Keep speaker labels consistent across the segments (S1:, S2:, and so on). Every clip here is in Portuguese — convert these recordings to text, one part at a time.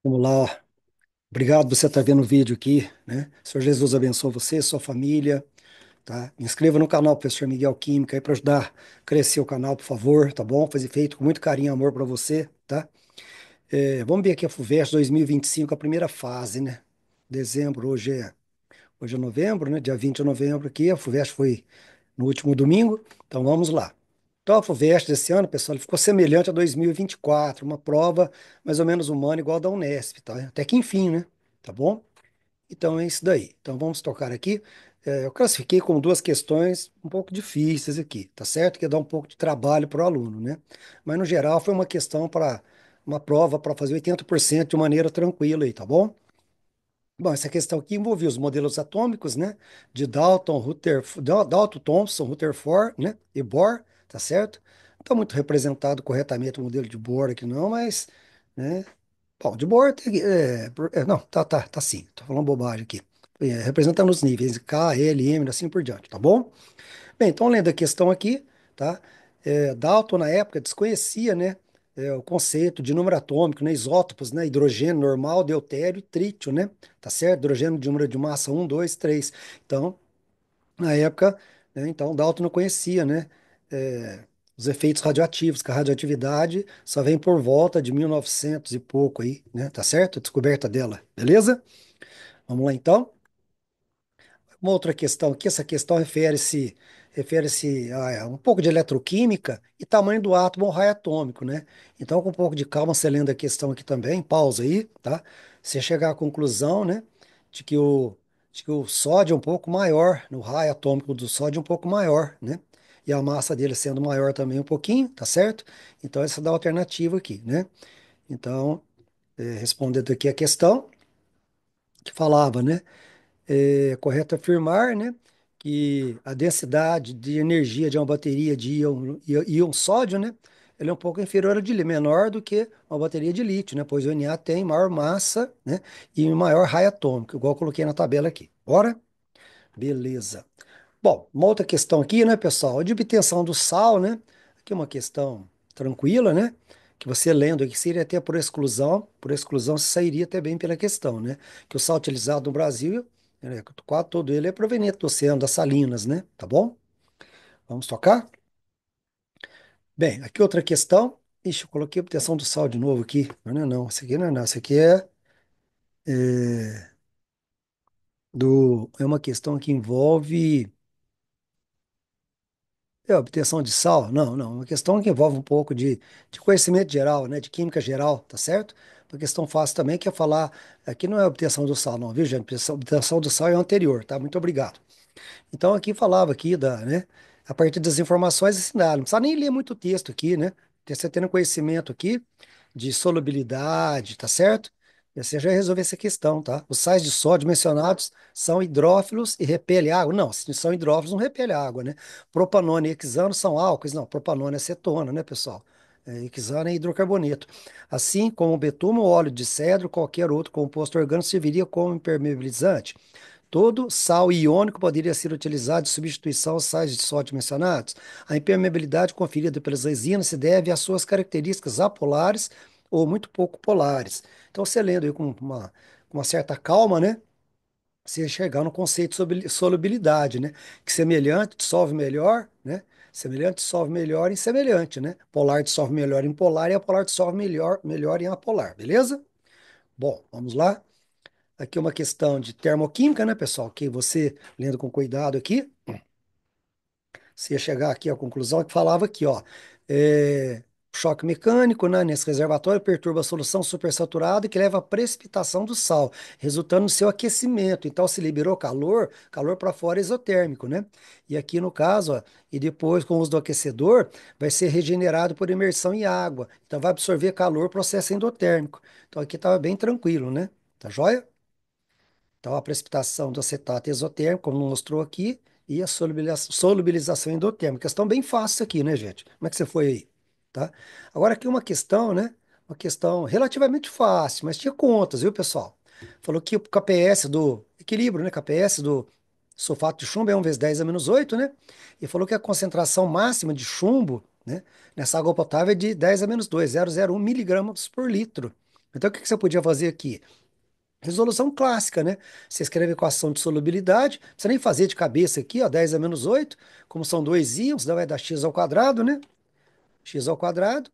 S1: Vamos lá. Obrigado por você estar vendo o vídeo aqui, né? Senhor Jesus abençoe você, sua família, tá? Me inscreva no canal Professor Miguel Química aí para ajudar a crescer o canal, por favor, tá bom? Foi feito com muito carinho e amor para você, tá? Vamos ver aqui a FUVEST 2025, a primeira fase, né? Dezembro, hoje é novembro, né? Dia 20 de novembro aqui, a FUVEST foi no último domingo, então vamos lá. Então, a FUVEST desse ano, pessoal, ele ficou semelhante a 2024, uma prova mais ou menos humana, igual a da Unesp, tá? Até que enfim, né? Tá bom? Então é isso daí. Então vamos tocar aqui. Eu classifiquei com duas questões um pouco difíceis aqui, tá certo? Que dá um pouco de trabalho para o aluno, né? Mas no geral foi uma questão para uma prova para fazer 80% de maneira tranquila aí, tá bom? Bom, essa questão aqui envolvia os modelos atômicos, né? De Dalton, Thomson, Rutherford, né? E Bohr, tá certo? Não está muito representado corretamente o modelo de Bohr aqui não, mas, né? Bom, de Bohr não, tá sim, tô falando bobagem aqui. Representa nos níveis K, L, M, assim por diante, tá bom? Bem, então lendo a questão aqui, tá? Dalton na época desconhecia, né? O conceito de número atômico, né? Isótopos, né? Hidrogênio normal, deutério e trítio, né? Tá certo? Hidrogênio de número de massa um, 2, 3. Então, na época, né? Então Dalton não conhecia, né? é, os efeitos radioativos, que a radioatividade só vem por volta de 1900 e pouco aí, né? Tá certo? A descoberta dela, beleza? Vamos lá então. Uma outra questão aqui, essa questão refere-se a um pouco de eletroquímica e tamanho do átomo ou raio atômico, né? Então, com um pouco de calma, você lendo a questão aqui também, pausa aí, tá? Você chegar à conclusão, né, de que o sódio é um pouco maior, no raio atômico do sódio é um pouco maior, né? E a massa dele sendo maior também um pouquinho, tá certo? Então, essa dá a alternativa aqui, né? Então, respondendo aqui a questão que falava, né? É correto afirmar, né, que a densidade de energia de uma bateria de íon sódio, né, ela é um pouco inferior a de menor do que uma bateria de lítio, né, pois o Na tem maior massa, né, e maior raio atômico, igual eu coloquei na tabela aqui. Bora? Beleza. Bom, uma outra questão aqui, né, pessoal, a de obtenção do sal, né? Aqui é uma questão tranquila, né? Que você lendo aqui seria até por exclusão se sairia até bem pela questão, né? Que o sal utilizado no Brasil, né, quase todo ele é proveniente do oceano, das salinas, né? Tá bom? Vamos tocar? Bem, aqui outra questão. Ixi, eu coloquei a obtenção do sal de novo aqui. Não, não, não. Esse aqui não é não. Esse aqui é é uma questão que envolve. Obtenção de sal? Não, não. É uma questão que envolve um pouco de conhecimento geral, né? De química geral, tá certo? Uma questão fácil também que é falar. Aqui não é obtenção do sal, não, viu, gente? Obtenção do sal é o anterior, tá? Muito obrigado. Então aqui falava aqui né? A partir das informações ensinadas. Não precisa nem ler muito texto aqui, né? Você tendo conhecimento aqui de solubilidade, tá certo? E você já resolveu essa questão, tá? Os sais de sódio mencionados são hidrófilos e repelem água. Não, se são hidrófilos, não repelem água, né? Propanona e hexano são álcoois. Não, propanona é cetona, né, pessoal? Hexano é hidrocarboneto. Assim como o betume ou óleo de cedro, qualquer outro composto orgânico serviria como impermeabilizante. Todo sal iônico poderia ser utilizado de substituição aos sais de sódio mencionados. A impermeabilidade conferida pelas resinas se deve às suas características apolares ou muito pouco polares. Então, você lendo aí com uma certa calma, né? Você chegar no conceito sobre solubilidade, né? Que semelhante dissolve melhor, né? Semelhante dissolve melhor em semelhante, né? Polar dissolve melhor em polar e apolar dissolve melhor em apolar, beleza? Bom, vamos lá. Aqui é uma questão de termoquímica, né, pessoal? Que você, lendo com cuidado aqui, você ia chegar aqui à conclusão que falava aqui, ó, choque mecânico, né, nesse reservatório perturba a solução supersaturada que leva à precipitação do sal, resultando no seu aquecimento. Então, se liberou calor, calor para fora é exotérmico, né? E aqui no caso, ó, e depois com o uso do aquecedor, vai ser regenerado por imersão em água. Então, vai absorver calor, processo endotérmico. Então, aqui estava bem tranquilo, né? Tá joia? Então, a precipitação do acetato exotérmico, como mostrou aqui, e a solubilização endotérmica. Questão bem fácil aqui, né, gente? Como é que você foi aí? Tá? Agora aqui uma questão, né? Uma questão relativamente fácil, mas tinha contas, viu, pessoal? Falou que o KPS do equilíbrio, né? KPS do sulfato de chumbo é 1 vezes 10 a menos 8, né? E falou que a concentração máxima de chumbo, né? Nessa água potável é de 10 a menos 2, 0,01 miligramas por litro. Então, o que que você podia fazer aqui? Resolução clássica, né? Você escreve a equação de solubilidade, não precisa nem fazer de cabeça aqui, ó, 10 a menos 8, como são dois íons, vai dar x ao quadrado, né? X ao quadrado,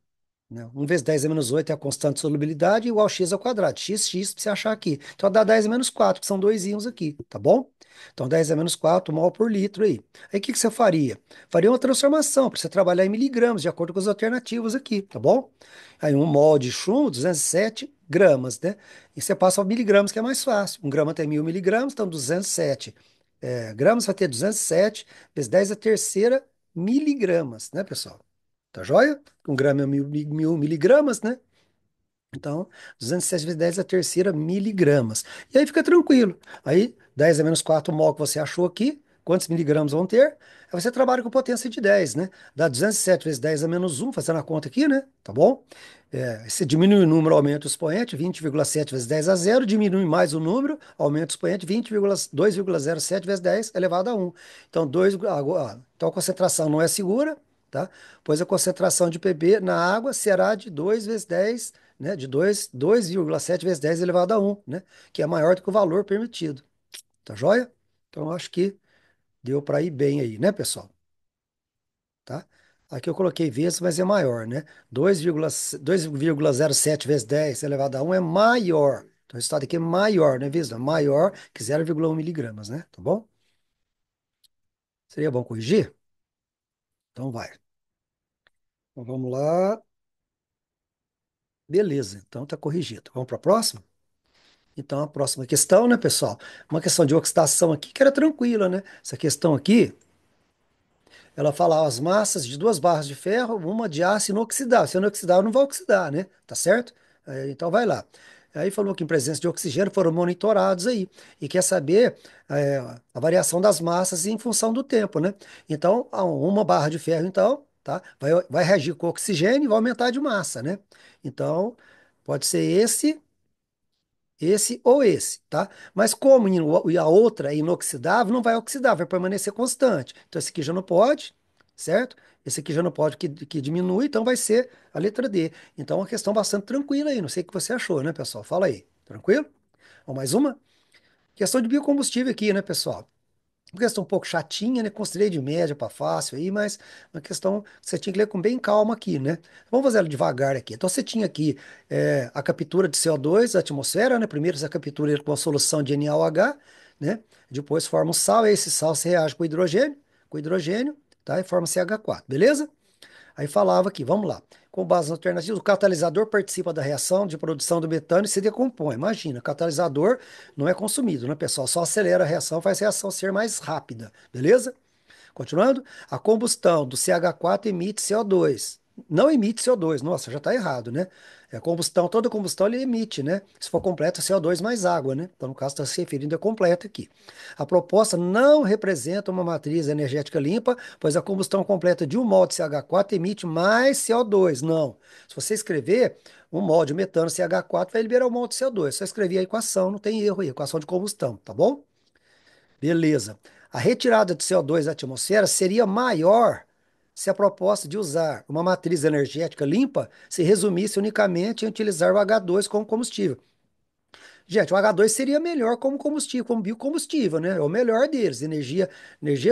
S1: né? 1 vezes 10 a menos 8 é a constante de solubilidade, igual a x ao quadrado. X pra você achar aqui. Então dá 10 a menos 4, que são dois íons aqui, tá bom? Então 10 a menos 4 mol por litro aí. Aí o que que você faria? Faria uma transformação, para você trabalhar em miligramas, de acordo com as alternativas aqui, tá bom? Aí 1 mol de chumbo, 207 gramas, né? E você passa ao miligramas, que é mais fácil. 1 grama tem 1000 miligramas, então 207 gramas vai ter 207 vezes 10 a terceira miligramas, né, pessoal? Tá joia? 1 grama é mil miligramas, né? Então, 207 vezes 10 é a terceira miligramas. E aí fica tranquilo. Aí, 10 a menos 4 mol que você achou aqui, quantos miligramas vão ter? Aí você trabalha com potência de 10, né? Dá 207 vezes 10 a menos 1, fazendo a conta aqui, né? Tá bom? Você diminui o número, aumenta o expoente, 20,7 vezes 10 a zero, diminui mais o número, aumenta o expoente, 2,07 vezes 10 elevado a 1. Então, então a concentração não é segura, tá? Pois a concentração de Pb na água será de 2 vezes 10, né? De 2,7 vezes 10 elevado a 1, né? Que é maior do que o valor permitido. Tá joia? Então, eu acho que deu para ir bem aí, né, pessoal? Tá? Aqui eu coloquei vezes, mas é maior, né? 2,07 vezes 10 elevado a 1 é maior. Então, o resultado aqui é maior, né, vezes? Maior que 0,1 miligramas, né? Tá bom? Seria bom corrigir? Então, vai. Então, vamos lá. Beleza, então tá corrigido. Vamos para a próxima? Então, a próxima questão, né, pessoal? Uma questão de oxidação aqui que era tranquila, né? Essa questão aqui, ela fala as massas de duas barras de ferro, uma de aço inoxidável. Se é inoxidável, não vai oxidar, né? Tá certo? Então, vai lá. Aí falou que em presença de oxigênio foram monitorados aí. E quer saber a variação das massas em função do tempo, né? Então, uma barra de ferro, então, tá? Vai reagir com oxigênio e vai aumentar de massa, né? Então, pode ser esse ou esse, tá? Mas como a outra é inoxidável, não vai oxidar, vai permanecer constante. Então esse aqui já não pode, certo? Esse aqui já não pode, que diminui, então vai ser a letra D. Então é uma questão bastante tranquila aí, não sei o que você achou, né, pessoal? Fala aí, tranquilo? Vamos mais uma? Questão de biocombustível aqui, né, pessoal? Uma questão um pouco chatinha, né? Considerei de média para fácil aí, mas uma questão que você tinha que ler com bem calma aqui, né? Vamos fazer ela devagar aqui. Então você tinha aqui a captura de CO2 da atmosfera, né? Primeiro você captura ele com a solução de NaOH, né? Depois forma o sal, e esse sal se reage com hidrogênio, tá? E forma CH4, beleza? Aí falava aqui, vamos lá. Com base nas alternativas, o catalisador participa da reação de produção do metano e se decompõe. Imagina, catalisador não é consumido, né, pessoal? Só acelera a reação, faz a reação ser mais rápida, beleza? Continuando, a combustão do CH4 emite CO2. Não emite CO2, nossa, já está errado, né? Combustão, toda combustão ele emite, né? Se for completa, CO2 mais água, né? Então, no caso, está se referindo a completa aqui. A proposta não representa uma matriz energética limpa, pois a combustão completa de um mol de CH4 emite mais CO2. Não. Se você escrever um mol de metano CH4, vai liberar um mol de CO2. Só escrever a equação, não tem erro aí, equação de combustão, tá bom? Beleza. A retirada de CO2 da atmosfera seria maior se a proposta de usar uma matriz energética limpa se resumisse unicamente em utilizar o H2 como combustível. Gente, o H2 seria melhor como combustível, como biocombustível, né? É o melhor deles, energia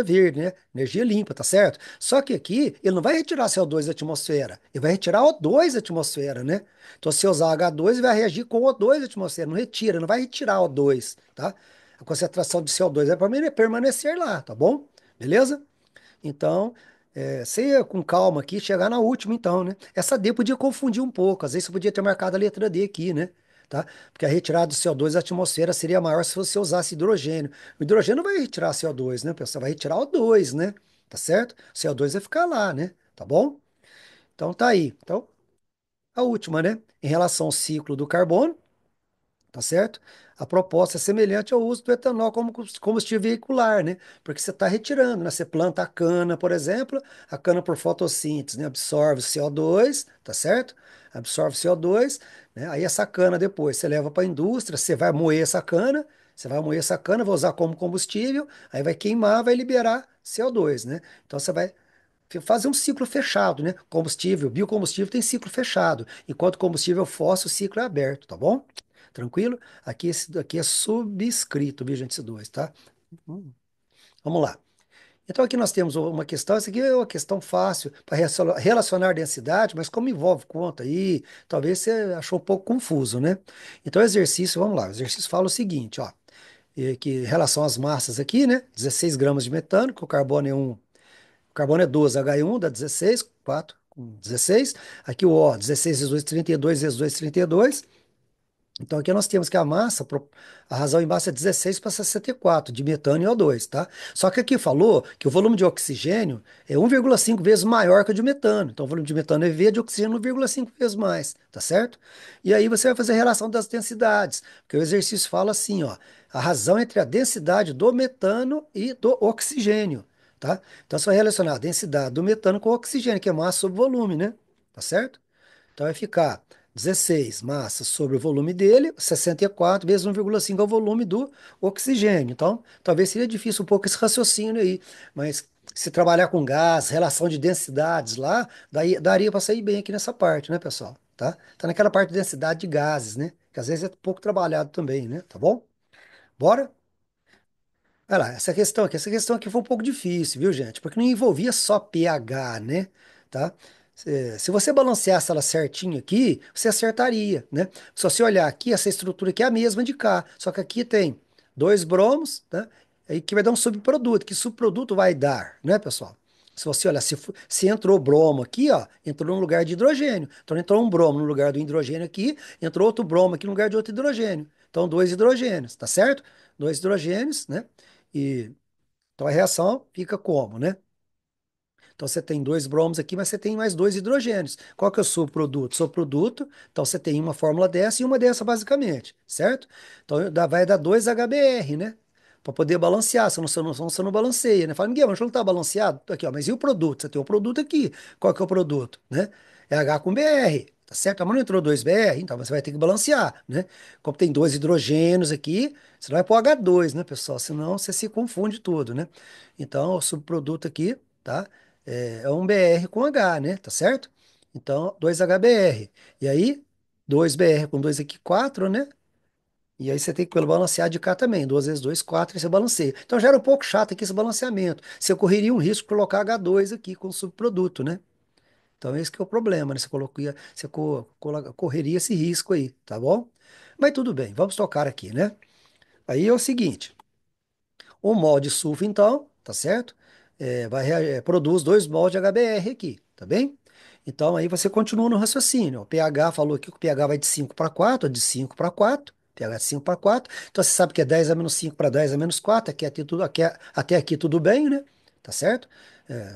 S1: verde, né? Energia limpa, tá certo? Só que aqui ele não vai retirar CO2 da atmosfera, ele vai retirar O2 da atmosfera, né? Então, se eu usar H2, ele vai reagir com O2 da atmosfera, não retira, não vai retirar O2, tá? A concentração de CO2 vai permanecer lá, tá bom? Beleza? Então, você ia com calma aqui, chegar na última, então, né? Essa D podia confundir um pouco, às vezes você podia ter marcado a letra D aqui, né? Tá? Porque a retirada do CO2 da atmosfera seria maior se você usasse hidrogênio. O hidrogênio não vai retirar CO2, né, pessoal? Vai retirar O2, né? Tá certo? O CO2 vai ficar lá, né? Tá bom? Então tá aí. Então, a última, né? Em relação ao ciclo do carbono, tá certo? A proposta é semelhante ao uso do etanol como combustível veicular, né? Porque você está retirando, né? Você planta a cana, por exemplo, a cana por fotossíntese, né? Absorve o CO2, tá certo? Absorve o CO2, né? Aí essa cana depois você leva para a indústria, você vai moer essa cana, vai usar como combustível, aí vai queimar, vai liberar CO2, né? Então você vai fazer um ciclo fechado, né? Combustível, biocombustível tem ciclo fechado, enquanto combustível fóssil, o ciclo é aberto, tá bom? Tranquilo? Aqui esse daqui é subscrito, viu, gente, esse dois, tá? Hum, Vamos lá. Então aqui nós temos uma questão, essa aqui é uma questão fácil para relacionar densidade, mas como envolve conta aí, talvez você achou um pouco confuso, né? Então exercício, vamos lá, o exercício fala o seguinte, ó, que em relação às massas aqui, né? 16 gramas de metano, que o carbono é o carbono é 12, H1 dá 16, 4 com 16. Aqui o O, 16 vezes 2, 32, vezes 2, 32. Então aqui nós temos que a massa, a razão embaixo é 16 para 64, de metano e O2, tá? Só que aqui falou que o volume de oxigênio é 1,5 vezes maior que o de metano. Então o volume de metano é V, de oxigênio 1,5 vezes mais, tá certo? E aí você vai fazer a relação das densidades, porque o exercício fala assim, ó, a razão entre a densidade do metano e do oxigênio, tá? Então você vai relacionar a densidade do metano com o oxigênio, que é massa sobre volume, né? Tá certo? Então vai ficar 16 massa sobre o volume dele, 64 vezes 1,5 é o volume do oxigênio. Então, talvez seria difícil um pouco esse raciocínio aí, mas se trabalhar com gás, relação de densidades lá, daí daria para sair bem aqui nessa parte, né, pessoal? Tá? Tá naquela parte de densidade de gases, né? Que às vezes é pouco trabalhado também, né? Tá bom? Bora? Olha lá, essa questão aqui foi um pouco difícil, viu, gente? Porque não envolvia só pH, né? Tá? Se você balanceasse ela certinho aqui, você acertaria, né? Se você olhar aqui, essa estrutura aqui é a mesma de cá, só que aqui tem dois bromos, tá? Aí que vai dar um subproduto. Que subproduto vai dar, né, pessoal? Se você olhar, se entrou bromo aqui, ó, entrou no lugar de hidrogênio. Então entrou um bromo no lugar do hidrogênio aqui, entrou outro bromo aqui no lugar de outro hidrogênio. Então dois hidrogênios, tá certo? Dois hidrogênios, né? E então a reação fica como, né? Então você tem dois bromos aqui, mas você tem mais dois hidrogênios. Qual que é o subproduto? Subproduto, então você tem uma fórmula dessa e uma dessa basicamente, certo? Então vai dar 2 HBr, né? Para poder balancear, você não balanceia, né? Fala, Miguel, mas não está balanceado? Aqui, ó, mas e o produto? Você tem o produto aqui. Qual que é o produto, né? É H com Br, tá certo? Mas não entrou 2Br, então você vai ter que balancear, né? Como tem dois hidrogênios aqui, você não vai pôr H2, né, pessoal? Senão você se confunde tudo, né? Então, o subproduto aqui, tá? É um Br com H, né? Tá certo? Então, 2HBr. E aí, 2Br com 2 aqui, 4, né? E aí você tem que balancear de cá também. 2 vezes 2, 4, e você balanceia. Então já era um pouco chato aqui esse balanceamento. Você correria um risco de colocar H2 aqui com o subproduto, né? Então esse que é o problema, né? Você correria esse risco aí, tá bom? Mas tudo bem, vamos tocar aqui, né? Aí é o seguinte. O mol de sulfo, então, tá certo? Produz 2 mol de HBr aqui, tá bem? Então aí você continua no raciocínio. O pH falou aqui que o pH vai de 5 para 4, de 5 para 4, pH de 5 para 4. Então você sabe que é 10 a menos 5 para 10 a menos 4, até aqui tudo bem, né? Tá certo?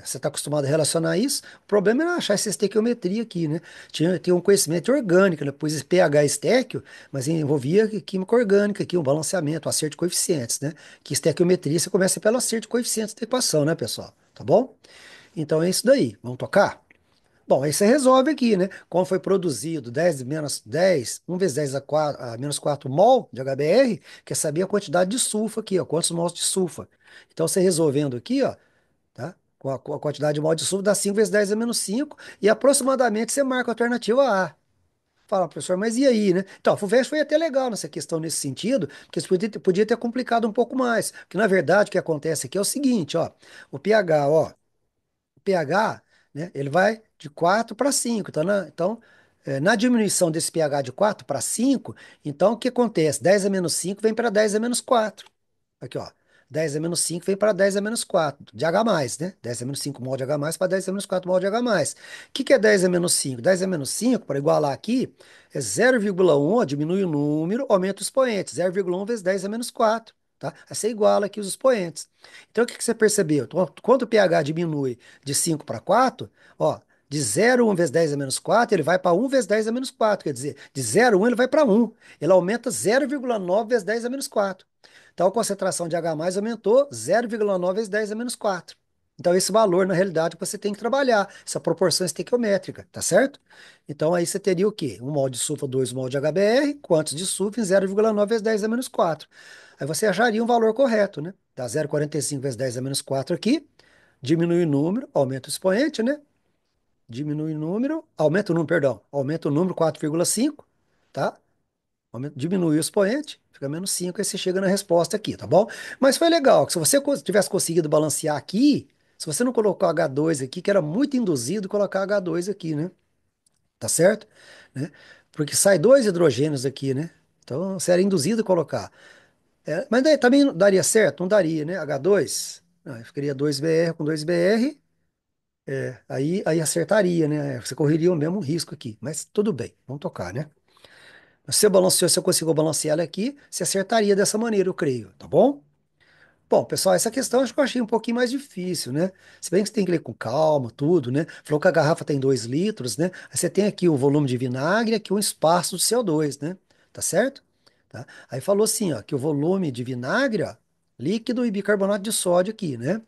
S1: Você está acostumado a relacionar isso. O problema era achar essa estequiometria aqui, né? Tinha um conhecimento de orgânica, né? Pus esse pH estéquio, mas envolvia química orgânica aqui, um balanceamento, um acerto de coeficientes, né? Que estequiometria você começa pelo acerto de coeficientes da equação, né, pessoal? Tá bom? Então é isso daí. Vamos tocar? Bom, aí você resolve aqui, né? Como foi produzido 10 menos 10, 1 vezes 10 a menos 4 mol de HBr, quer saber a quantidade de sulfa aqui, ó, quantos mols de sulfa. Então você resolvendo aqui, ó, tá? Com a quantidade de mol de sulfa dá 5 vezes 10 a menos 5 e aproximadamente você marca a alternativa A. Fala, professor, mas e aí, né? Então, a FUVEST foi até legal nessa questão nesse sentido, porque você podia ter complicado um pouco mais. Porque, na verdade, o que acontece aqui é o seguinte, ó, o pH, ó, o pH, né, ele vai de 4 para 5. Na diminuição desse pH de 4 para 5, então o que acontece? 10 a menos 5 vem para 10 a menos 4. Aqui, ó. 10 a menos 5 vem para 10 a menos 4 de H+, né? 10 a menos 5 mol de H+, para 10 a menos 4 mol de H+. O que que é 10 a menos 5? 10 a menos 5, para igualar aqui, é 0,1, ó, diminui o número, aumenta o expoente. 0,1 vezes 10 a menos 4, tá? Aí você iguala aqui os expoentes. Então, o que que você percebeu? Quando o pH diminui de 5 para 4, ó, de 0,1 vezes 10 a menos 4, ele vai para 1 vezes 10 a menos 4. Quer dizer, de 0,1 ele vai para 1. Ele aumenta 0,9 vezes 10 a menos 4. Então, a concentração de H+ aumentou 0,9 vezes 10 a menos 4. Então, esse valor, na realidade, que você tem que trabalhar, essa proporção estequiométrica, tá certo? Então, aí você teria o quê? 1 mol de sulfa, 2 mol de HBr, quantos de sulfa em 0,9 vezes 10 a menos 4. Aí você acharia um valor correto, né? Dá 0,45 vezes 10 a menos 4 aqui, Diminui o número, aumenta o expoente, né? Diminui o número, aumenta o número, perdão, aumenta o número 4,5, tá? Diminui o expoente, fica menos 5, aí você chega na resposta aqui, tá bom? Mas foi legal, que se você tivesse conseguido balancear aqui, se você não colocou H2 aqui, que era muito induzido colocar H2 aqui, né? Tá certo? Né? Porque sai dois hidrogênios aqui, né? Então, você era induzido a colocar. Mas daí também não daria certo? Não daria, né? H2, ficaria 2Br com 2Br, aí acertaria, né? Você correria o mesmo risco aqui. Mas tudo bem, vamos tocar, né? Você balanceou, se eu consigo balancear ela aqui, você acertaria dessa maneira, eu creio, tá bom? Bom, pessoal, essa questão acho que eu achei um pouquinho mais difícil, né? Se bem que você tem que ler com calma, tudo, né? Falou que a garrafa tem 2 litros, né? Aí você tem aqui o volume de vinagre, aqui um espaço de CO2, né? Tá certo? Tá? Aí falou assim, ó, que o volume de vinagre, ó, líquido e bicarbonato de sódio aqui, né?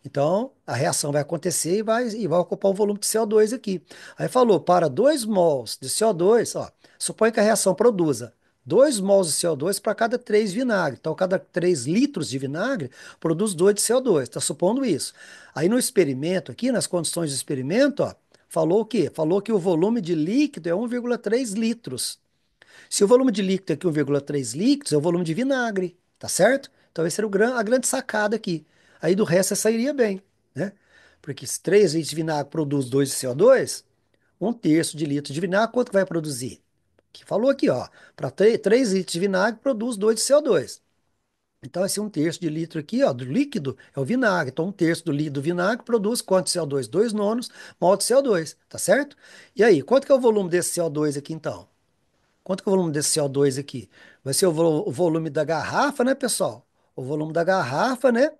S1: Então, a reação vai acontecer e vai ocupar o volume de CO2 aqui. Aí falou, para 2 mols de CO2, ó, suponha que a reação produza 2 mols de CO2 para cada 3 vinagre. Então, cada 3 litros de vinagre produz 2 de CO2. Está supondo isso. Aí no experimento aqui, nas condições de experimento, ó, falou o quê? Falou que o volume de líquido é 1,3 litros. Se o volume de líquido aqui é 1,3 litros, é o volume de vinagre, tá certo? Então, esse era a grande sacada aqui. Aí do resto, você sairia bem, né? Porque se 3 litros de vinagre produz 2 de CO2, um terço de litro de vinagre, quanto que vai produzir? Que falou aqui, ó, para 3 litros de vinagre produz 2 de CO2. Então, esse um terço de litro aqui, ó, do líquido é o vinagre. Então, um terço do líquido do vinagre produz quanto de CO2? 2 nonos mol de CO2, tá certo? E aí, quanto que é o volume desse CO2 aqui, então? Quanto que é o volume desse CO2 aqui? Vai ser o volume da garrafa, né, pessoal? O volume da garrafa, né?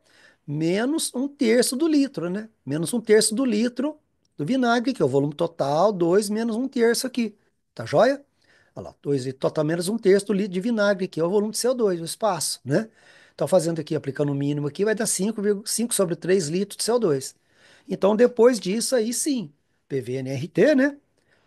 S1: Menos um terço do litro, né? Menos um terço do litro do vinagre, que é o volume total, 2 menos um terço aqui. Tá joia? Olha lá, 2 litros total menos um terço do litro de vinagre, que é o volume de CO2, o espaço, né? Então, fazendo aqui, aplicando o mínimo aqui, vai dar 5,5 sobre 3 litros de CO2. Então, depois disso, aí sim, PVNRT, né?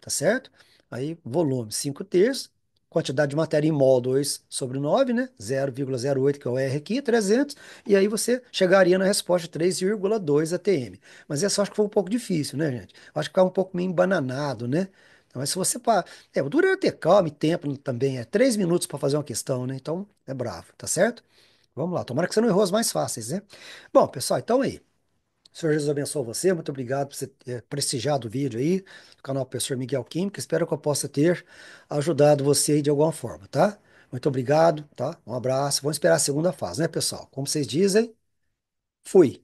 S1: Tá certo? Aí, volume, 5 terços. Quantidade de matéria em mol, 2 sobre 9, né? 0,08, que é o R aqui, 300. E aí você chegaria na resposta 3,2 atm. Mas essa eu acho que foi um pouco difícil, né, gente? Eu acho que ficava um pouco meio embananado, né? Então, mas se você... o duro é ter calma e tempo também. É 3 minutos para fazer uma questão, né? Então, é bravo, tá certo? Vamos lá. Tomara que você não errou as mais fáceis, né? Bom, pessoal, então aí. O Senhor Jesus abençoe você. Muito obrigado por você ter prestigiado o vídeo aí do canal Professor Miguel Química. Espero que eu possa ter ajudado você aí de alguma forma, tá? Muito obrigado, tá? Um abraço. Vamos esperar a segunda fase, né, pessoal? Como vocês dizem, fui.